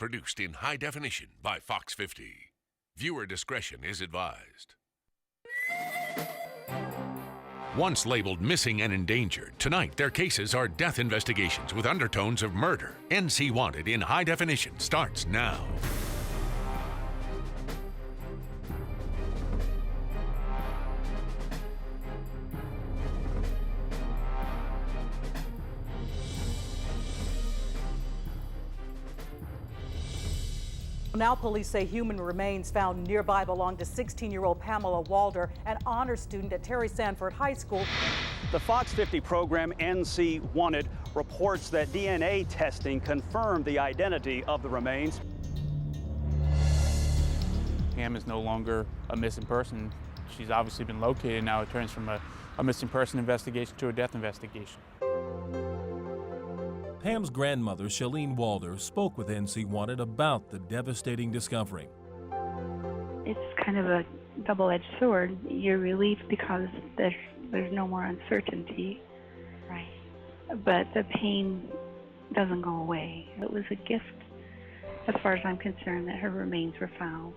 Produced in high definition by Fox 50. Viewer discretion is advised. Once labeled missing and endangered, tonight their cases are death investigations with undertones of murder. NC Wanted in high definition starts now. Now police say human remains found nearby belong to 16-year-old Pamela Waldher, an honor student at Terry Sanford High School. The Fox 50 program NC Wanted reports that DNA testing confirmed the identity of the remains. Pam is no longer a missing person. She's obviously been located. Now it turns from a missing person investigation to a death investigation. Pam's grandmother, Shalene Waldher, spoke with NC Wanted about the devastating discovery. It's kind of a double-edged sword. You're relieved because there's no more uncertainty. Right. But the pain doesn't go away. It was a gift, as far as I'm concerned, that her remains were found.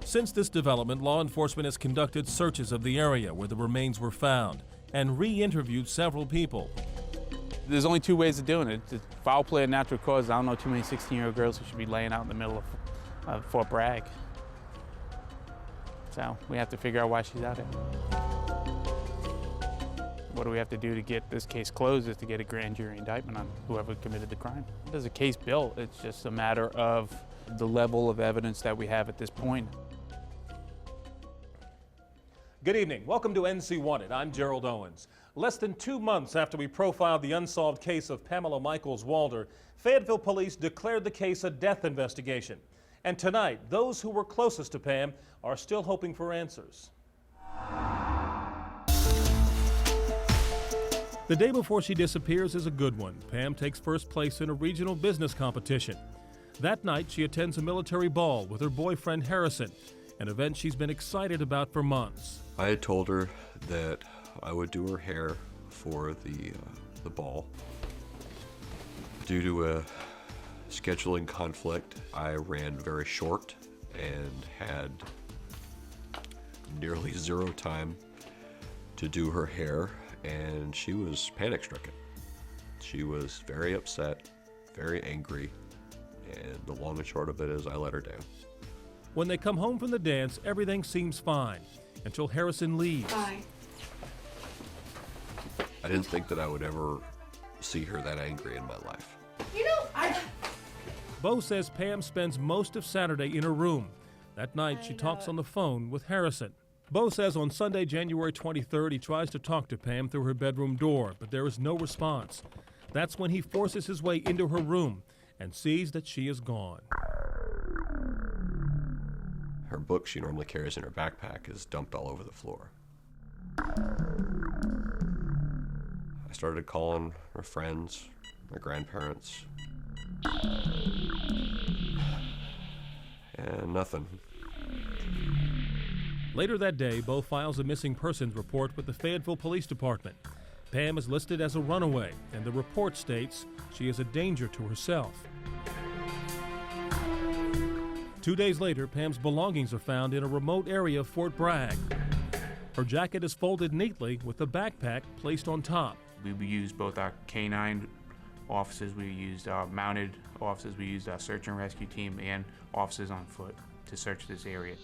Since this development, law enforcement has conducted searches of the area where the remains were found and re-interviewed several people. There's only two ways of doing it. It's foul play and natural causes. I don't know too many 16-year-old girls who should be laying out in the middle of Fort Bragg. So we have to figure out why she's out here. What do we have to do to get this case closed is to get a grand jury indictment on whoever committed the crime. There's a case built. It's just a matter of the level of evidence that we have at this point. Good evening. Welcome to NC Wanted. I'm Gerald Owens. Less than 2 months after we profiled the unsolved case of Pamela Michaels Waldher, Fayetteville police declared the case a death investigation. And tonight, those who were closest to Pam are still hoping for answers. The day before she disappears is a good one. Pam takes first place in a regional business competition. That night, she attends a military ball with her boyfriend Harrison, an event she's been excited about for months. I had told her that I would do her hair for the ball. Due to a scheduling conflict, I ran very short and had nearly zero time to do her hair, and she was panic-stricken. She was very upset, very angry, and the long and short of it is I let her down. When they come home from the dance, everything seems fine until Harrison leaves. Bye. I didn't think that I would ever see her that angry in my life. Bo says Pam spends most of Saturday in her room. That night, she talks on the phone with Harrison. Bo says on Sunday, January 23rd, he tries to talk to Pam through her bedroom door, but there is no response. That's when he forces his way into her room and sees that she is gone. Her book she normally carries in her backpack is dumped all over the floor. I started calling her friends, my grandparents, and nothing. Later that day, Bo files a missing persons report with the Fayetteville Police Department. Pam is listed as a runaway, and the report states she is a danger to herself. 2 days later, Pam's belongings are found in a remote area of Fort Bragg. Her jacket is folded neatly with the backpack placed on top. We used both our canine officers, we used our mounted officers, we used our search and rescue team and officers on foot to search this area.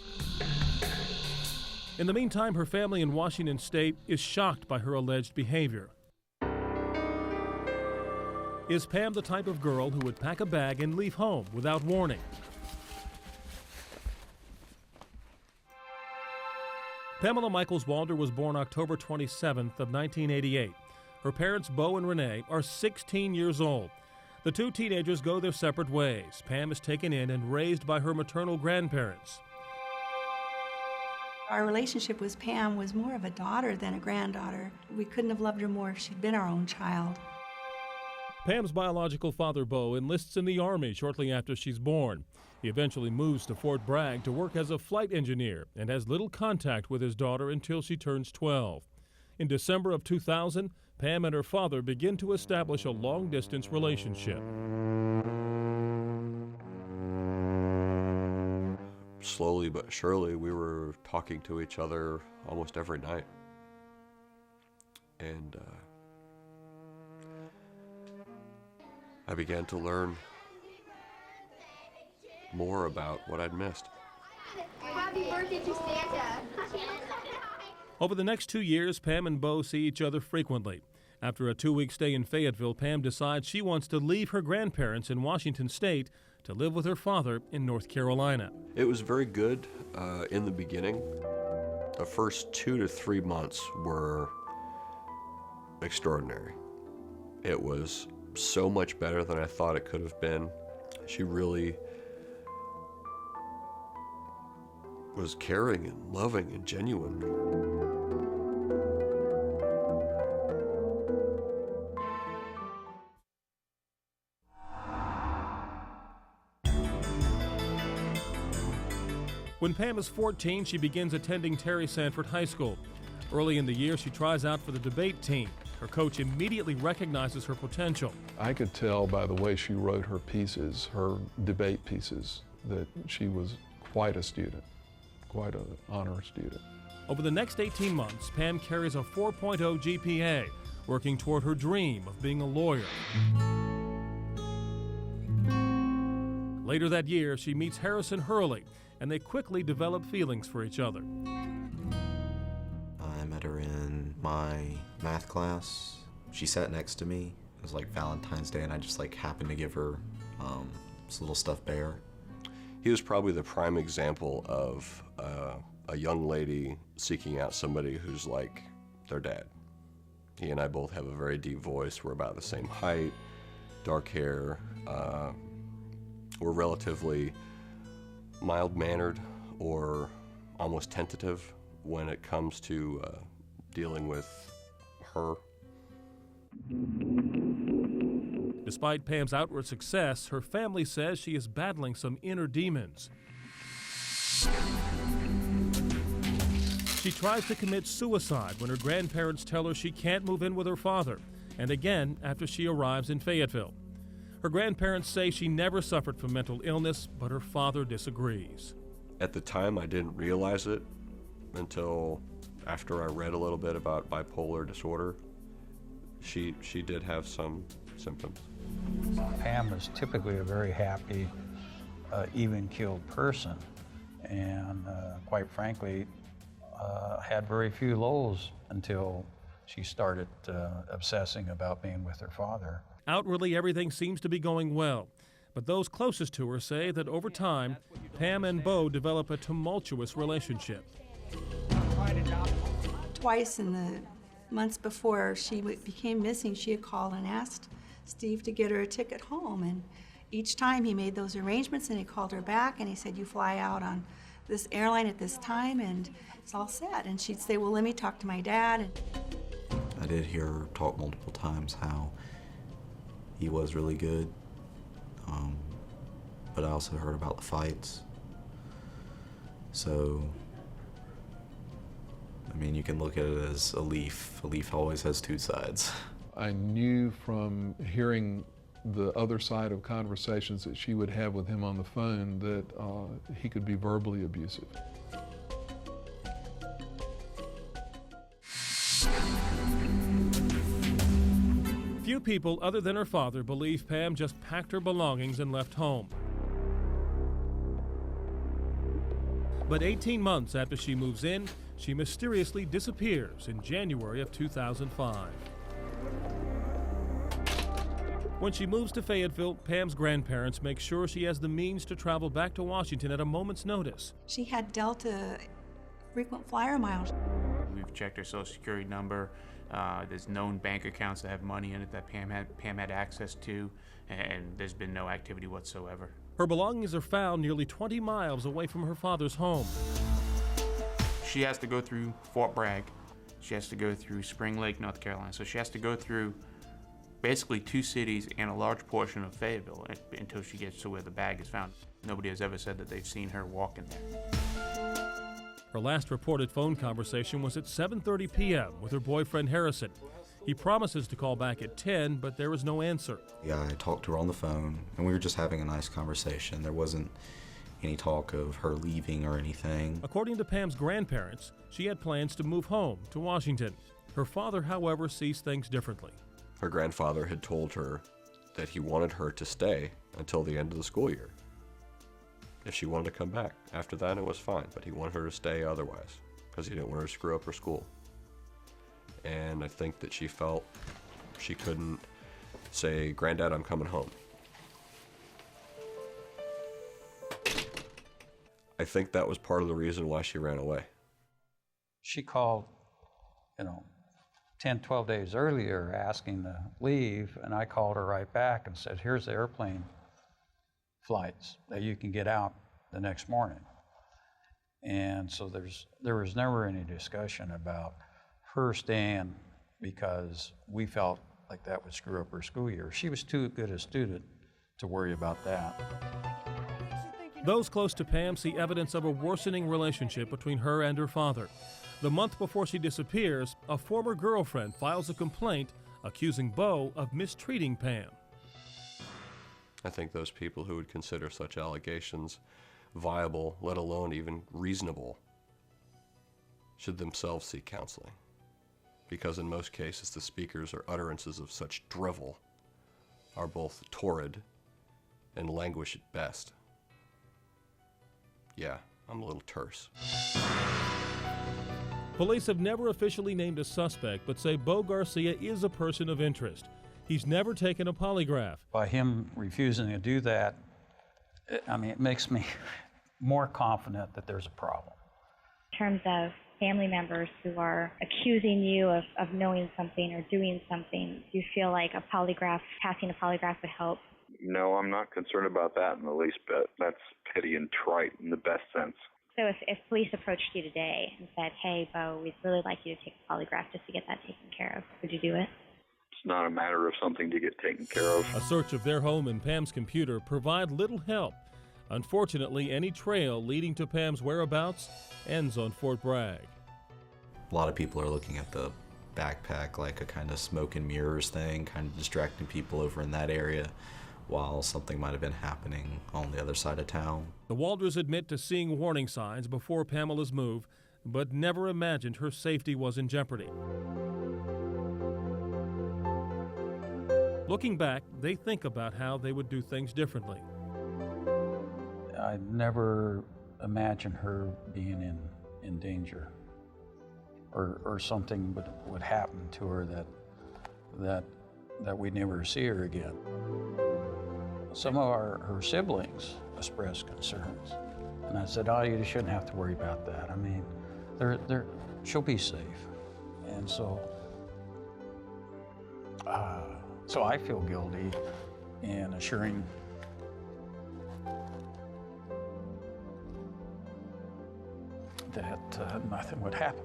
In the meantime, her family in Washington State is shocked by her alleged behavior. Is Pam the type of girl who would pack a bag and leave home without warning? Pamela Michaels Waldher was born October 27th of 1988. Her parents, Bo and Renee, are 16 years old. The two teenagers go their separate ways. Pam is taken in and raised by her maternal grandparents. Our relationship with Pam was more of a daughter than a granddaughter. We couldn't have loved her more if she'd been our own child. Pam's biological father, Bo, enlists in the Army shortly after she's born. He eventually moves to Fort Bragg to work as a flight engineer and has little contact with his daughter until she turns 12. In December of 2000, Pam and her father begin to establish a long-distance relationship. slowly but surely, we were talking to each other almost every night. And I began to learn more about what I'd missed. Happy birthday to Santa. Over the next 2 years, Pam and Bo see each other frequently. After a 2-week stay in Fayetteville, Pam decides she wants to leave her grandparents in Washington State to live with her father in North Carolina. It was very good in the beginning. The first 2 to 3 months were extraordinary. It was so much better than I thought it could have been. She really was caring and loving and genuine. When Pam is 14, she begins attending Terry Sanford High School. Early in the year, she tries out for the debate team. Her coach immediately recognizes her potential. I could tell by the way she wrote her pieces, her debate pieces, that she was quite a student, quite an honor student. Over the next 18 months, Pam carries a 4.0 GPA, working toward her dream of being a lawyer. Later that year, she meets Harrison Hurley, and they quickly develop feelings for each other. I met her in my math class. She sat next to me. It was like Valentine's Day, and I just happened to give her this little stuffed bear. He was probably the prime example of a young lady seeking out somebody who's like their dad. He and I both have a very deep voice. We're about the same height, dark hair. We're relatively mild-mannered or almost tentative when it comes to dealing with her. Despite Pam's outward success, her family says she is battling some inner demons. She tries to commit suicide when her grandparents tell her she can't move in with her father, and again after she arrives in Fayetteville. Her grandparents say she never suffered from mental illness, but her father disagrees. At the time, I didn't realize it until after I read a little bit about bipolar disorder. She did have some symptoms. Pam is typically a very happy, even-keeled person, and quite frankly, had very few lows until she started obsessing about being with her father. Outwardly, everything seems to be going well, but those closest to her say that over time, Pam and Bo develop a tumultuous relationship. Twice in the months before she became missing, she had called and asked Steve to get her a ticket home, and each time he made those arrangements, and he called her back and he said, "You fly out on this airline at this time and it's all set." And she'd say, "Well, let me talk to my dad." I did hear her talk multiple times how he was really good, but I also heard about the fights. So, I mean, you can look at it as a leaf. A leaf always has two sides. I knew from hearing the other side of conversations that she would have with him on the phone that he could be verbally abusive. Few people other than her father believe Pam just packed her belongings and left home. But 18 months after she moves in, she mysteriously disappears in January of 2005. When she moves to Fayetteville, Pam's grandparents make sure she has the means to travel back to Washington at a moment's notice. She had Delta frequent flyer miles. We've checked her social security number. There's known bank accounts that have money in it that Pam had access to, and there's been no activity whatsoever. Her belongings are found nearly 20 miles away from her father's home. She has to go through Fort Bragg. She has to go through Spring Lake, North Carolina. So she has to go through basically 2 cities and a large portion of Fayetteville until she gets to where the bag is found. Nobody has ever said that they've seen her walking there. Her last reported phone conversation was at 7:30 p.m. with her boyfriend Harrison. He promises to call back at 10, but there is no answer. Yeah, I talked to her on the phone, and we were just having a nice conversation. There wasn't any talk of her leaving or anything. According to Pam's grandparents, she had plans to move home to Washington. Her father, however, sees things differently. Her grandfather had told her that he wanted her to stay until the end of the school year. If she wanted to come back after that, it was fine, but he wanted her to stay otherwise because he didn't want her to screw up her school. And I think that she felt she couldn't say, "Granddad, I'm coming home." I think that was part of the reason why she ran away. She called, 10, 12 days earlier asking to leave, and I called her right back and said, here's the airplane flights that you can get out the next morning. And so there was never any discussion about her staying because we felt like that would screw up her school year. She was too good a student to worry about that. Those close to Pam see evidence of a worsening relationship between her and her father. The month before she disappears, a former girlfriend files a complaint accusing Bo of mistreating Pam. I think those people who would consider such allegations viable, let alone even reasonable, should themselves seek counseling. Because in most cases, the speakers or utterances of such drivel are both torrid and languish at best. Yeah, I'm a little terse. Police have never officially named a suspect, but say Bo Garcia is a person of interest. He's never taken a polygraph. By him refusing to do that, it makes me more confident that there's a problem. In terms of family members who are accusing you of knowing something or doing something, do you feel like passing a polygraph would help? No, I'm not concerned about that in the least bit. That's petty and trite in the best sense. So if police approached you today and said, hey, Bo, we'd really like you to take a polygraph just to get that taken care of, would you do it? It's not a matter of something to get taken care of. A search of their home and Pam's computer provide little help. Unfortunately, any trail leading to Pam's whereabouts ends on Fort Bragg. A lot of people are looking at the backpack like a kind of smoke and mirrors thing, kind of distracting people over in that area, while something might have been happening on the other side of town. The Walders admit to seeing warning signs before Pamela's move, but never imagined her safety was in jeopardy. Looking back, they think about how they would do things differently. I never imagined her being in danger or something would happen to her that we'd never see her again. Some of her siblings expressed concerns, and I said, "Oh, you shouldn't have to worry about that. She'll be safe." And so I feel guilty in assuring that nothing would happen.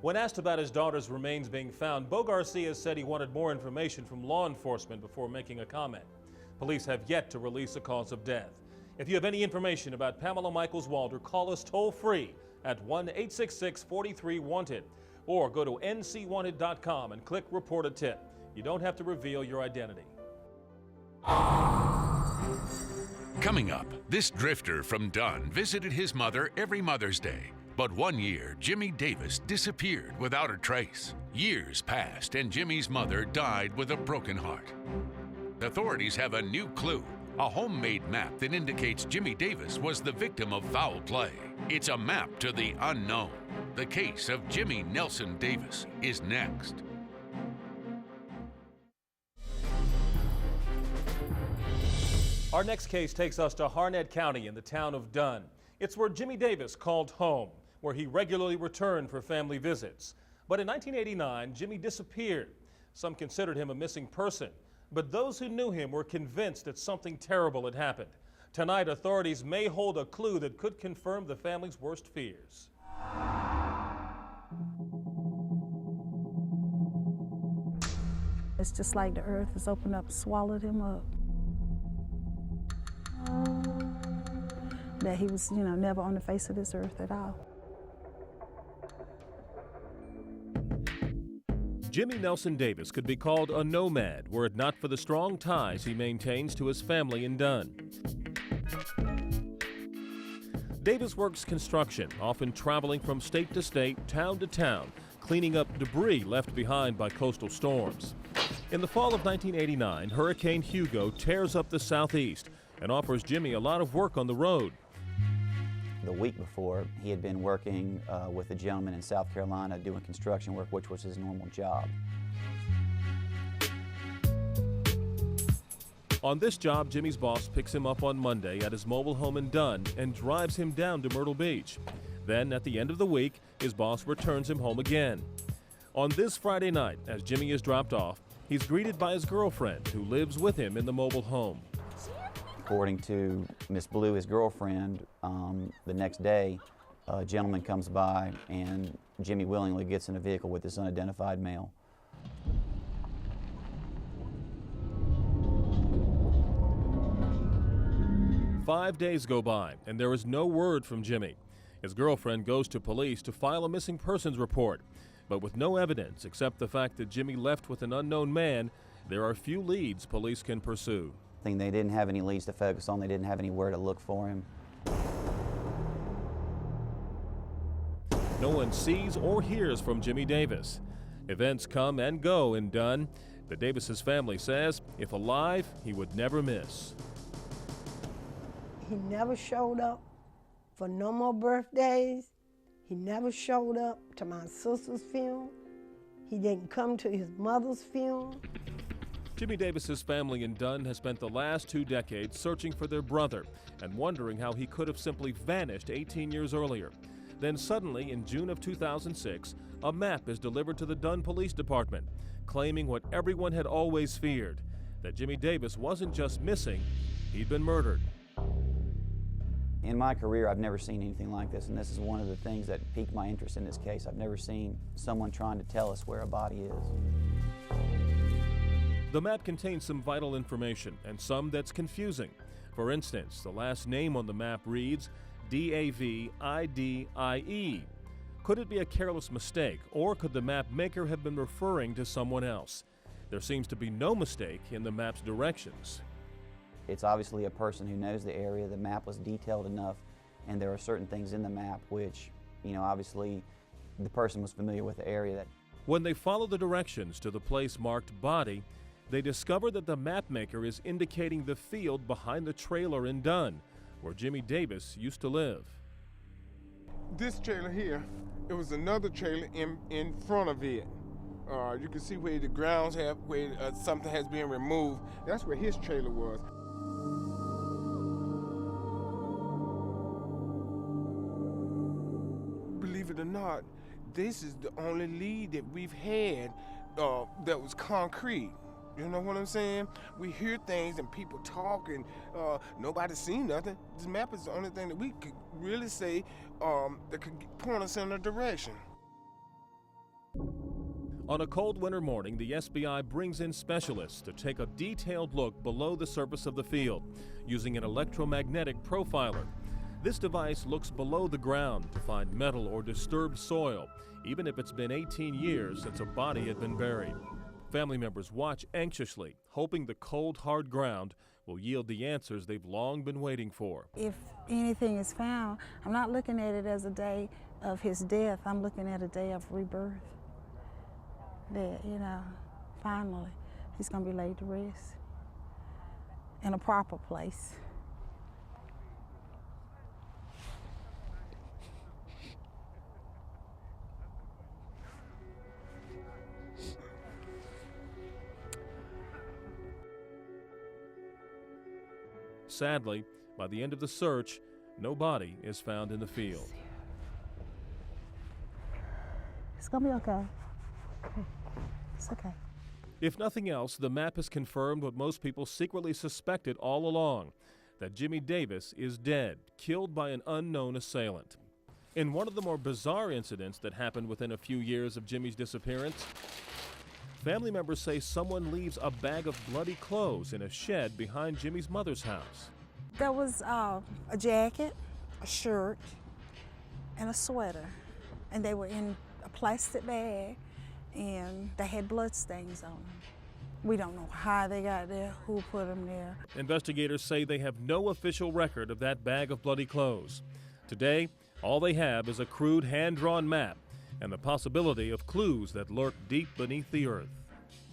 When asked about his daughter's remains being found, Bo Garcia said he wanted more information from law enforcement before making a comment. Police have yet to release a cause of death. If you have any information about Pamela Michaels Waldher, call us toll-free at 1-866-43-WANTED or go to ncwanted.com and click Report a Tip. You don't have to reveal your identity. Coming up, this drifter from Dunn visited his mother every Mother's Day. But one year, Jimmy Davis disappeared without a trace. Years passed, and Jimmy's mother died with a broken heart. Authorities have a new clue, a homemade map that indicates Jimmy Davis was the victim of foul play. It's a map to the unknown. The case of Jimmy Nelson Davis is next. Our next case takes us to Harnett County in the town of Dunn. It's where Jimmy Davis called home, where he regularly returned for family visits. But in 1989, Jimmy disappeared. Some considered him a missing person, but those who knew him were convinced that something terrible had happened. Tonight, authorities may hold a clue that could confirm the family's worst fears. It's just like the earth has opened up, swallowed him up. That he was, never on the face of this earth at all. Jimmy Nelson Davis could be called a nomad were it not for the strong ties he maintains to his family in Dunn. Davis works construction, often traveling from state to state, town to town, cleaning up debris left behind by coastal storms. In the fall of 1989, Hurricane Hugo tears up the southeast and offers Jimmy a lot of work on the road. The week before, he had been working with a gentleman in South Carolina doing construction work, which was his normal job. On this job, Jimmy's boss picks him up on Monday at his mobile home in Dunn and drives him down to Myrtle Beach. Then, at the end of the week, his boss returns him home again. On this Friday night, as Jimmy is dropped off, he's greeted by his girlfriend, who lives with him in the mobile home. According to Miss Blue, his girlfriend, the next day, a gentleman comes by and Jimmy willingly gets in a vehicle with this unidentified male. "5 days go by, and there is no word from Jimmy. His girlfriend goes to police to file a missing persons report, but with no evidence except the fact that Jimmy left with an unknown man, there are few leads police can pursue. They didn't have any leads to focus on. They didn't have anywhere to look for him. No one sees or hears from Jimmy Davis. Events come and go in Dunn, but Davis's family says if alive, he would never miss. He never showed up for no more birthdays. He never showed up to my sister's funeral. He didn't come to his mother's funeral. Jimmy Davis's family in Dunn has spent the last 2 decades searching for their brother and wondering how he could have simply vanished 18 years earlier. Then suddenly, in June of 2006, a map is delivered to the Dunn Police Department, claiming what everyone had always feared, that Jimmy Davis wasn't just missing, he'd been murdered. In my career, I've never seen anything like this, and this is one of the things that piqued my interest in this case. I've never seen someone trying to tell us where a body is. The map contains some vital information and some that's confusing. For instance, the last name on the map reads Davidie. Could it be a careless mistake, or could the map maker have been referring to someone else? There seems to be no mistake in the map's directions. It's obviously a person who knows the area. The map was detailed enough, and there are certain things in the map which, obviously the person was familiar with the area. When they follow the directions to the place marked body, they discover that the map maker is indicating the field behind the trailer in Dunn, where Jimmy Davis used to live. This trailer here, it was another trailer in front of it. You can see where the grounds have, where something has been removed. That's where his trailer was. Believe it or not, this is the only lead that we've had that was concrete. You know what I'm saying? We hear things and people talk and nobody's seen nothing. This map is the only thing that we could really say that could point us in a direction. On a cold winter morning, the SBI brings in specialists to take a detailed look below the surface of the field using an electromagnetic profiler. This device looks below the ground to find metal or disturbed soil, even if it's been 18 years since a body had been buried. Family members watch anxiously, hoping the cold, hard ground will yield the answers they've long been waiting for. If anything is found, I'm not looking at it as a day of his death. I'm looking at a day of rebirth. That, finally, he's going to be laid to rest in a proper place. Sadly, by the end of the search, no body is found in the field. It's going to be okay. It's okay. If nothing else, the map has confirmed what most people secretly suspected all along, that Jimmy Davis is dead, killed by an unknown assailant. In one of the more bizarre incidents that happened within a few years of Jimmy's disappearance, family members say someone leaves a bag of bloody clothes in a shed behind Jimmy's mother's house. There was a jacket, a shirt, and a sweater, and they were in a plastic bag, and they had blood stains on them. We don't know how they got there, who put them there. Investigators say they have no official record of that bag of bloody clothes. Today, all they have is a crude hand-drawn map and the possibility of clues that lurk deep beneath the earth.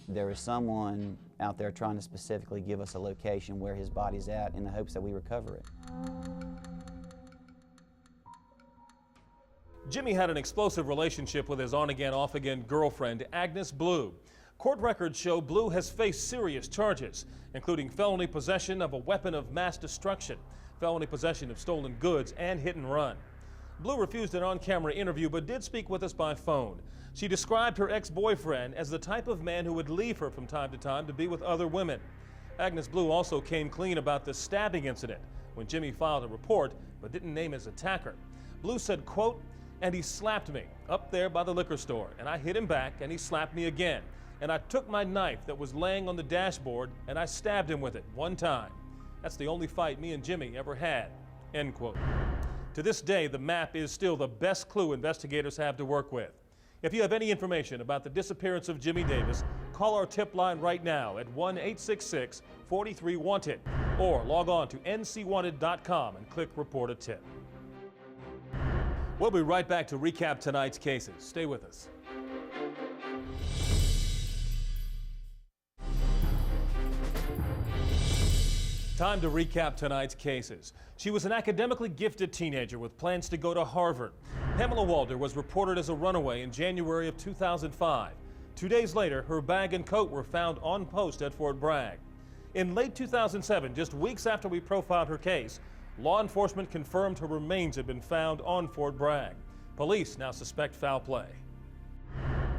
There is someone out there trying to specifically give us a location where his body's at in the hopes that we recover it. Jimmy had an explosive relationship with his on-again, off-again girlfriend, Agnes Blue. Court records show Blue has faced serious charges, including felony possession of a weapon of mass destruction, felony possession of stolen goods, and hit and run. Blue refused an on-camera interview but did speak with us by phone. She described her ex-boyfriend as the type of man who would leave her from time to time to be with other women. Agnes Blue also came clean about the stabbing incident when Jimmy filed a report but didn't name his attacker. Blue said, quote, "And he slapped me up there by the liquor store, and I hit him back and he slapped me again. And I took my knife that was laying on the dashboard and I stabbed him with it one time. That's the only fight me and Jimmy ever had," end quote. To this day, the map is still the best clue investigators have to work with. If you have any information about the disappearance of Jimmy Davis, call our tip line right now at 1-866-43-WANTED or log on to ncwanted.com and click Report a Tip. We'll be right back to recap tonight's cases. Stay with us. Time to recap tonight's cases. She was an academically gifted teenager with plans to go to Harvard. Pamela Waldher was reported as a runaway in January of 2005. 2 days later, her bag and coat were found on post at Fort Bragg. In late 2007, just weeks after we profiled her case, law enforcement confirmed her remains had been found on Fort Bragg. Police now suspect foul play.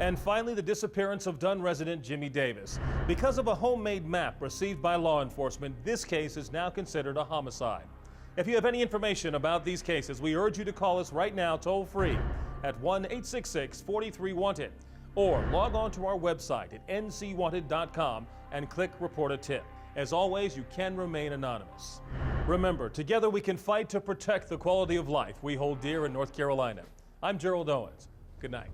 And finally, the disappearance of Dunn resident Jimmy Davis. Because of a homemade map received by law enforcement, this case is now considered a homicide. If you have any information about these cases, we urge you to call us right now toll-free at 1-866-43-WANTED or log on to our website at ncwanted.com and click Report a Tip. As always, you can remain anonymous. Remember, together we can fight to protect the quality of life we hold dear in North Carolina. I'm Gerald Owens. Good night.